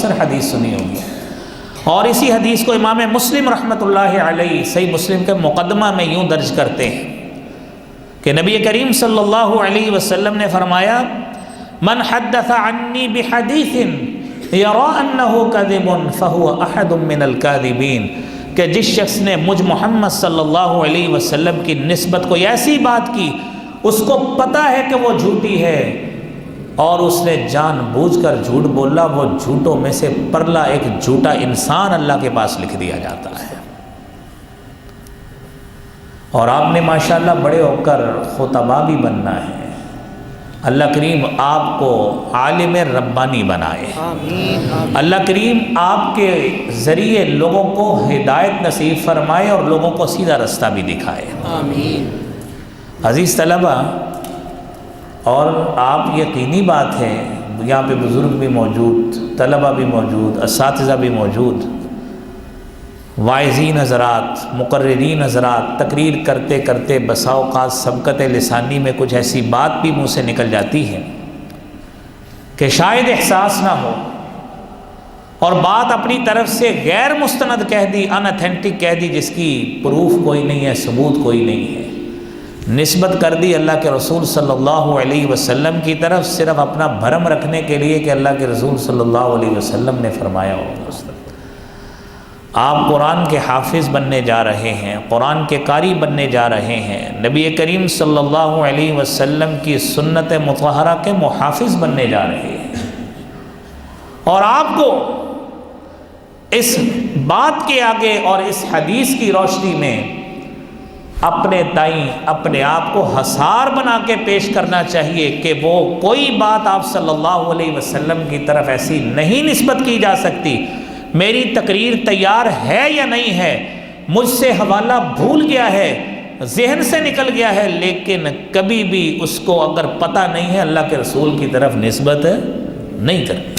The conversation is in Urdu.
اکثر حدیث سنی ہوگی، اور اسی حدیث کو امام مسلم رحمۃ اللہ علیہ صحیح مسلم کے مقدمہ میں یوں درج کرتے ہیں کہ نبی کریم صلی اللہ علیہ وسلم نے فرمایا من حدث عنی بحدیث یرا انہ کذب فہو احد من الکاذبین، کہ جس شخص نے مجھ محمد صلی اللہ علیہ وسلم کی نسبت کوئی ایسی بات کی اس کو پتہ ہے کہ وہ جھوٹی ہے اور اس نے جان بوجھ کر جھوٹ بولا، وہ جھوٹوں میں سے پرلا ایک جھوٹا انسان اللہ کے پاس لکھ دیا جاتا ہے۔ اور آپ نے ماشاءاللہ بڑے ہو کر خطبہ بھی بننا ہے، اللہ کریم آپ کو عالم ربانی بنائے، اللہ کریم آپ کے ذریعے لوگوں کو ہدایت نصیب فرمائے اور لوگوں کو سیدھا رستہ بھی دکھائے۔ عزیز طلبہ، اور آپ یقینی بات ہے یہاں پہ بزرگ بھی موجود، طلبہ بھی موجود، اساتذہ بھی موجود، واعظین حضرات، مقررین حضرات، تقریر کرتے کرتے بسا اوقات سبقت لسانی میں کچھ ایسی بات بھی منہ سے نکل جاتی ہے کہ شاید احساس نہ ہو اور بات اپنی طرف سے غیر مستند کہہ دی، ان اتھینٹک کہہ دی، جس کی پروف کوئی نہیں ہے، ثبوت کوئی نہیں ہے، نسبت کر دی اللہ کے رسول صلی اللہ علیہ وسلم کی طرف صرف اپنا بھرم رکھنے کے لیے کہ اللہ کے رسول صلی اللہ علیہ وسلم نے فرمایا ہو۔ آپ قرآن کے حافظ بننے جا رہے ہیں، قرآن کے قاری بننے جا رہے ہیں، نبی کریم صلی اللہ علیہ وسلم کی سنت مطہرہ کے محافظ بننے جا رہے ہیں، اور آپ کو اس بات کے آگے اور اس حدیث کی روشنی میں اپنے تئیں اپنے آپ کو حسار بنا کے پیش کرنا چاہیے کہ وہ کوئی بات آپ صلی اللہ علیہ وسلم کی طرف ایسی نہیں نسبت کی جا سکتی۔ میری تقریر تیار ہے یا نہیں ہے، مجھ سے حوالہ بھول گیا ہے، ذہن سے نکل گیا ہے، لیکن کبھی بھی اس کو اگر پتہ نہیں ہے اللہ کے رسول کی طرف نسبت نہیں کرنی۔